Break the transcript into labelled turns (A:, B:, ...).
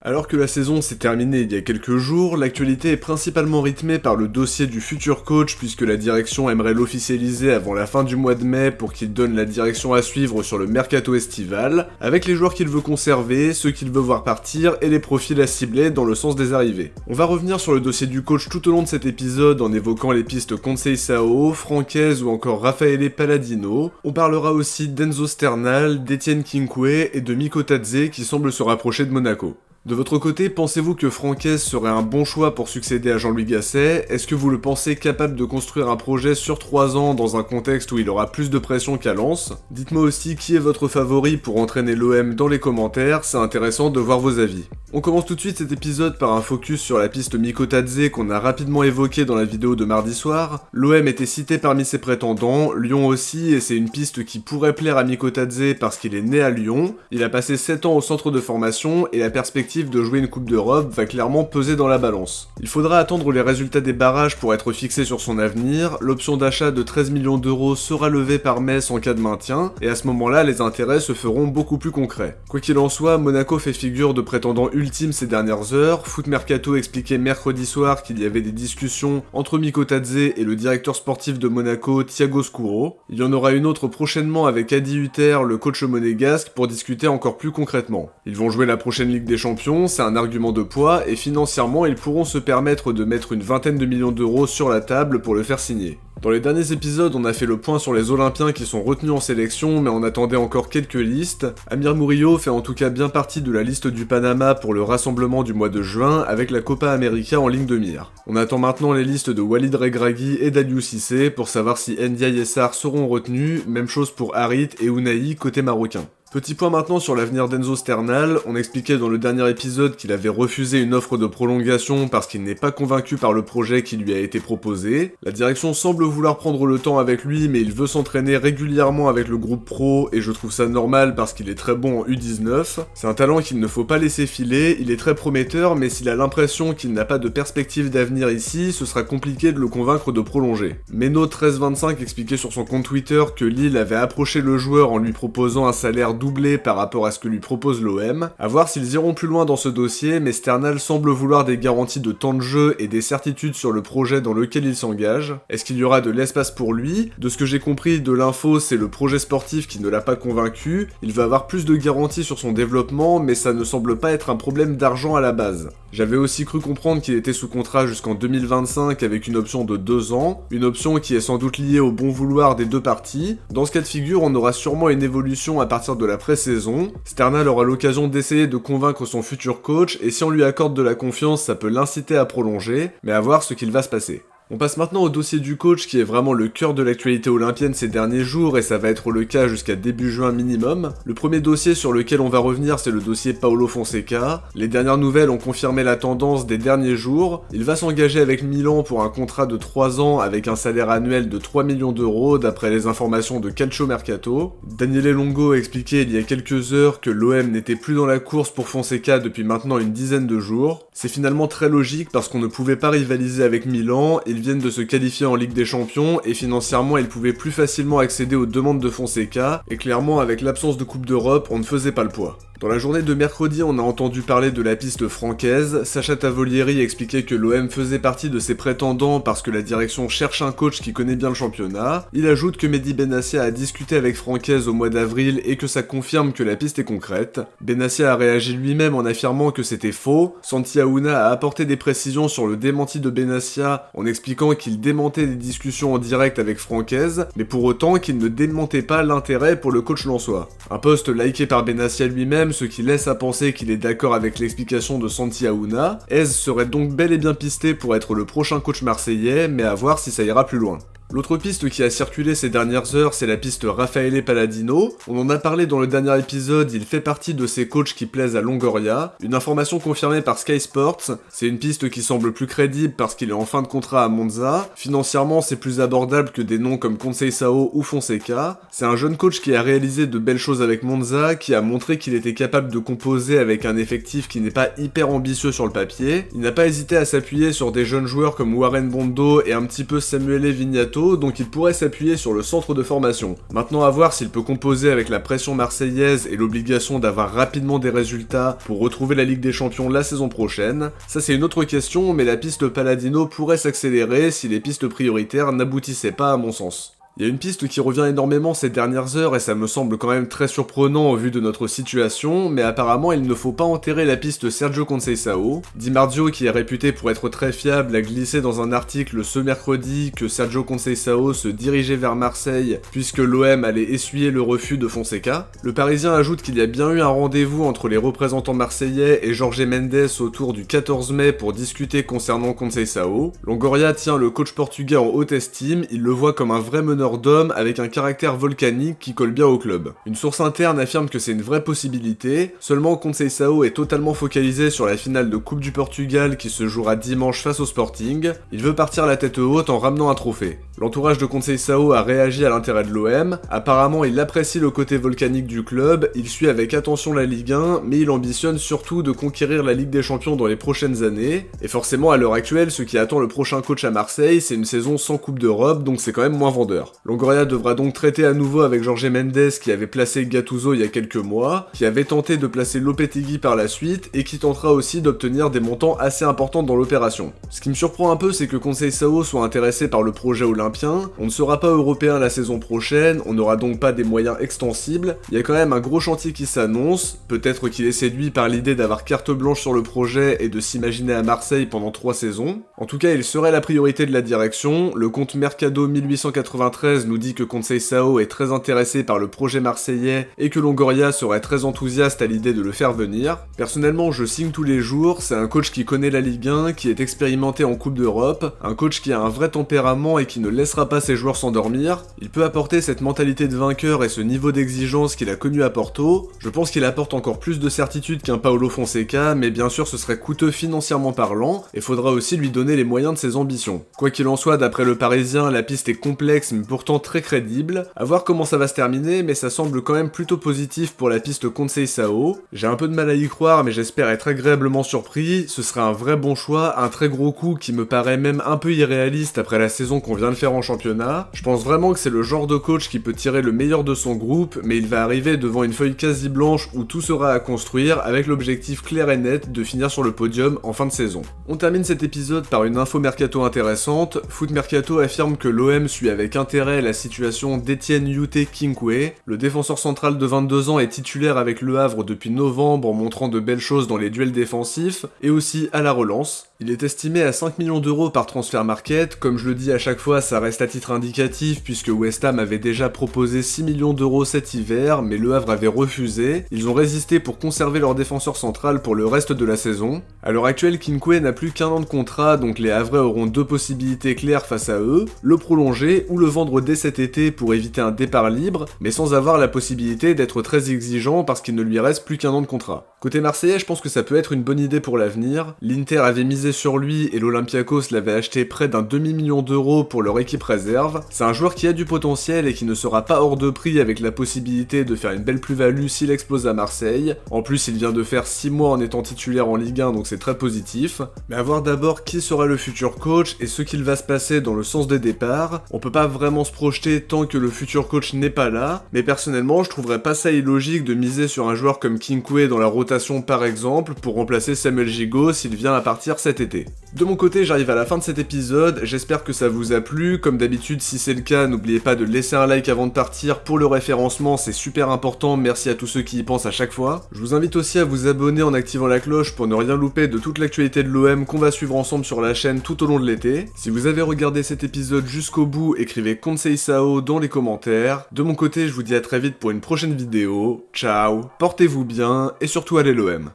A: Alors que la saison s'est terminée il y a quelques jours, l'actualité est principalement rythmée par le dossier du futur coach puisque la direction aimerait l'officialiser avant la fin du mois de mai pour qu'il donne la direction à suivre sur le mercato estival, avec les joueurs qu'il veut conserver, ceux qu'il veut voir partir et les profils à cibler dans le sens des arrivées. On va revenir sur le dossier du coach tout au long de cet épisode en évoquant les pistes Conceição, Franquez ou encore Raffaele Palladino. On parlera aussi d'Enzo Sternal, d'Etienne Quinqué et de Miko Tadze qui semblent se rapprocher de Monaco. De votre côté, pensez-vous que Franquez serait un bon choix pour succéder à Jean-Louis Gasset? Est-ce que vous le pensez capable de construire un projet sur 3 ans dans un contexte où il aura plus de pression qu'à Lens? Dites-moi aussi qui est votre favori pour entraîner l'OM dans les commentaires, c'est intéressant de voir vos avis. On commence tout de suite cet épisode par un focus sur la piste Miko Tadze qu'on a rapidement évoquée dans la vidéo de mardi soir. L'OM était cité parmi ses prétendants, Lyon aussi, et c'est une piste qui pourrait plaire à Miko Tadze parce qu'il est né à Lyon. Il a passé 7 ans au centre de formation et la perspective de jouer une Coupe d'Europe va clairement peser dans la balance. Il faudra attendre les résultats des barrages pour être fixé sur son avenir, l'option d'achat de 13 millions d'euros sera levée par Metz en cas de maintien, et à ce moment-là les intérêts se feront beaucoup plus concrets. Quoi qu'il en soit, Monaco fait figure de prétendant ultime ces dernières heures. Foot Mercato expliquait mercredi soir qu'il y avait des discussions entre Miko Tadze et le directeur sportif de Monaco, Thiago Scuro. Il y en aura une autre prochainement avec Adi Hutter, le coach monégasque, pour discuter encore plus concrètement. Ils vont jouer la prochaine Ligue des Champions, c'est un argument de poids, et financièrement ils pourront se permettre de mettre une vingtaine de millions d'euros sur la table pour le faire signer. Dans les derniers épisodes, on a fait le point sur les Olympiens qui sont retenus en sélection, mais on attendait encore quelques listes. Amir Murillo fait en tout cas bien partie de la liste du Panama pour le rassemblement du mois de juin, avec la Copa América en ligne de mire. On attend maintenant les listes de Walid Regragui et d'Aliou Cissé pour savoir si Ndiaye et Sarr seront retenus, même chose pour Harit et Ounahi côté marocain. Petit point maintenant sur l'avenir d'Enzo Sternal. On expliquait dans le dernier épisode qu'il avait refusé une offre de prolongation parce qu'il n'est pas convaincu par le projet qui lui a été proposé. La direction semble vouloir prendre le temps avec lui, mais il veut s'entraîner régulièrement avec le groupe pro et je trouve ça normal parce qu'il est très bon en U19. C'est un talent qu'il ne faut pas laisser filer, il est très prometteur, mais s'il a l'impression qu'il n'a pas de perspective d'avenir ici, ce sera compliqué de le convaincre de prolonger. Meno1325 expliquait sur son compte Twitter que Lille avait approché le joueur en lui proposant un salaire doublé par rapport à ce que lui propose l'OM. À voir s'ils iront plus loin dans ce dossier, mais Sternal semble vouloir des garanties de temps de jeu et des certitudes sur le projet dans lequel il s'engage. Est-ce qu'il y aura de l'espace pour lui? De ce que j'ai compris de l'info, c'est le projet sportif qui ne l'a pas convaincu. Il va avoir plus de garanties sur son développement, mais ça ne semble pas être un problème d'argent à la base. J'avais aussi cru comprendre qu'il était sous contrat jusqu'en 2025 avec une option de 2 ans, une option qui est sans doute liée au bon vouloir des deux parties. Dans ce cas de figure, on aura sûrement une évolution à partir de la pré-saison. Sternal aura l'occasion d'essayer de convaincre son futur coach, et si on lui accorde de la confiance, ça peut l'inciter à prolonger, mais à voir ce qu'il va se passer. On passe maintenant au dossier du coach qui est vraiment le cœur de l'actualité olympienne ces derniers jours et ça va être le cas jusqu'à début juin minimum. Le premier dossier sur lequel on va revenir c'est le dossier Paulo Fonseca. Les dernières nouvelles ont confirmé la tendance des derniers jours. Il va s'engager avec Milan pour un contrat de 3 ans avec un salaire annuel de 3 millions d'euros d'après les informations de Calcio Mercato. Daniele Longo a expliqué il y a quelques heures que l'OM n'était plus dans la course pour Fonseca depuis maintenant une dizaine de jours. C'est finalement très logique parce qu'on ne pouvait pas rivaliser avec Milan, ils viennent de se qualifier en Ligue des Champions et financièrement ils pouvaient plus facilement accéder aux demandes de Fonseca et clairement avec l'absence de Coupe d'Europe on ne faisait pas le poids. Dans la journée de mercredi, on a entendu parler de la piste Franquez. Sacha Tavolieri expliquait que l'OM faisait partie de ses prétendants parce que la direction cherche un coach qui connaît bien le championnat. Il ajoute que Mehdi Benassia a discuté avec Franquez au mois d'avril et que ça confirme que la piste est concrète. Benassia a réagi lui-même en affirmant que c'était faux. Santi Aouna a apporté des précisions sur le démenti de Benassia en expliquant qu'il démentait des discussions en direct avec Franquez, mais pour autant qu'il ne démentait pas l'intérêt pour le coach lensois. Un post liké par Benassia lui-même, ce qui laisse à penser qu'il est d'accord avec l'explication de Santi Aouna. Hez serait donc bel et bien pisté pour être le prochain coach marseillais, mais à voir si ça ira plus loin. L'autre piste qui a circulé ces dernières heures, c'est la piste Raffaele Palladino. On en a parlé dans le dernier épisode, il fait partie de ces coachs qui plaisent à Longoria. Une information confirmée par Sky Sports, c'est une piste qui semble plus crédible parce qu'il est en fin de contrat à Monza. Financièrement, c'est plus abordable que des noms comme Conceição ou Fonseca. C'est un jeune coach qui a réalisé de belles choses avec Monza, qui a montré qu'il était capable de composer avec un effectif qui n'est pas hyper ambitieux sur le papier. Il n'a pas hésité à s'appuyer sur des jeunes joueurs comme Warren Bondo et un petit peu Samuele Vignato bientôt, donc il pourrait s'appuyer sur le centre de formation. Maintenant à voir s'il peut composer avec la pression marseillaise et l'obligation d'avoir rapidement des résultats pour retrouver la Ligue des Champions la saison prochaine. Ça c'est une autre question, mais la piste Palladino pourrait s'accélérer si les pistes prioritaires n'aboutissaient pas à mon sens. Il y a une piste qui revient énormément ces dernières heures et ça me semble quand même très surprenant au vu de notre situation, mais apparemment il ne faut pas enterrer la piste Sergio Conceição. Di Marzio, qui est réputé pour être très fiable, a glissé dans un article ce mercredi que Sergio Conceição se dirigeait vers Marseille puisque l'OM allait essuyer le refus de Fonseca. Le Parisien ajoute qu'il y a bien eu un rendez-vous entre les représentants marseillais et Jorge Mendes autour du 14 mai pour discuter concernant Conceição. Longoria tient le coach portugais en haute estime, il le voit comme un vrai meneur d'homme avec un caractère volcanique qui colle bien au club. Une source interne affirme que c'est une vraie possibilité, seulement Conceição est totalement focalisé sur la finale de Coupe du Portugal qui se jouera dimanche face au Sporting. Il veut partir la tête haute en ramenant un trophée. L'entourage de Conceição a réagi à l'intérêt de l'OM, apparemment il apprécie le côté volcanique du club, il suit avec attention la Ligue 1, mais il ambitionne surtout de conquérir la Ligue des Champions dans les prochaines années, et forcément à l'heure actuelle ce qui attend le prochain coach à Marseille c'est une saison sans Coupe d'Europe, donc c'est quand même moins vendeur. Longoria devra donc traiter à nouveau avec Jorge Mendes qui avait placé Gattuso il y a quelques mois, qui avait tenté de placer Lopetegui par la suite et qui tentera aussi d'obtenir des montants assez importants dans l'opération. Ce qui me surprend un peu c'est que Conceição soit intéressé par le projet olympien, on ne sera pas européen la saison prochaine, on n'aura donc pas des moyens extensibles, il y a quand même un gros chantier qui s'annonce, peut-être qu'il est séduit par l'idée d'avoir carte blanche sur le projet et de s'imaginer à Marseille pendant 3 saisons. En tout cas il serait la priorité de la direction, le compte Mercado 1893 nous dit que Conceição est très intéressé par le projet marseillais et que Longoria serait très enthousiaste à l'idée de le faire venir. Personnellement, je signe tous les jours, c'est un coach qui connaît la Ligue 1, qui est expérimenté en Coupe d'Europe, un coach qui a un vrai tempérament et qui ne laissera pas ses joueurs s'endormir. Il peut apporter cette mentalité de vainqueur et ce niveau d'exigence qu'il a connu à Porto. Je pense qu'il apporte encore plus de certitude qu'un Paulo Fonseca, mais bien sûr ce serait coûteux financièrement parlant, et faudra aussi lui donner les moyens de ses ambitions. Quoi qu'il en soit, d'après le Parisien, la piste est complexe mais pourtant très crédible. À voir comment ça va se terminer, mais ça semble quand même plutôt positif pour la piste Conceição. J'ai un peu de mal à y croire, mais j'espère être agréablement surpris. Ce serait un vrai bon choix, un très gros coup qui me paraît même un peu irréaliste après la saison qu'on vient de faire en championnat. Je pense vraiment que c'est le genre de coach qui peut tirer le meilleur de son groupe, mais il va arriver devant une feuille quasi blanche où tout sera à construire, avec l'objectif clair et net de finir sur le podium en fin de saison. On termine cet épisode par une info mercato intéressante. Foot Mercato affirme que l'OM suit avec intérêt la situation d'Etienne Yute Kinkwe. Le défenseur central de 22 ans est titulaire avec Le Havre depuis novembre en montrant de belles choses dans les duels défensifs et aussi à la relance. Il est estimé à 5 millions d'euros par transfert market, comme je le dis à chaque fois ça reste à titre indicatif puisque West Ham avait déjà proposé 6 millions d'euros cet hiver mais Le Havre avait refusé, ils ont résisté pour conserver leur défenseur central pour le reste de la saison. À l'heure actuelle Kinkwe n'a plus qu'1 an de contrat donc les Havrais auront 2 possibilités claires face à eux, le prolonger ou le vendre dès cet été pour éviter un départ libre mais sans avoir la possibilité d'être très exigeant parce qu'il ne lui reste plus qu'1 an de contrat. Côté marseillais je pense que ça peut être une bonne idée pour l'avenir, l'Inter avait misé sur lui et l'Olympiakos l'avait acheté près d'un demi-million d'euros pour leur équipe réserve. C'est un joueur qui a du potentiel et qui ne sera pas hors de prix avec la possibilité de faire une belle plus-value s'il explose à Marseille. En plus il vient de faire 6 mois en étant titulaire en Ligue 1 donc c'est très positif. Mais à voir d'abord qui sera le futur coach et ce qu'il va se passer dans le sens des départs. On peut pas vraiment se projeter tant que le futur coach n'est pas là, mais personnellement je trouverais pas ça illogique de miser sur un joueur comme Kinkwe dans la rotation par exemple pour remplacer Samuel Gigot s'il vient à partir cet été. De mon côté, j'arrive à la fin de cet épisode, j'espère que ça vous a plu, comme d'habitude si c'est le cas, n'oubliez pas de laisser un like avant de partir pour le référencement, c'est super important, merci à tous ceux qui y pensent à chaque fois. Je vous invite aussi à vous abonner en activant la cloche pour ne rien louper de toute l'actualité de l'OM qu'on va suivre ensemble sur la chaîne tout au long de l'été. Si vous avez regardé cet épisode jusqu'au bout, écrivez Conceição dans les commentaires. De mon côté, je vous dis à très vite pour une prochaine vidéo, ciao, portez-vous bien et surtout allez l'OM.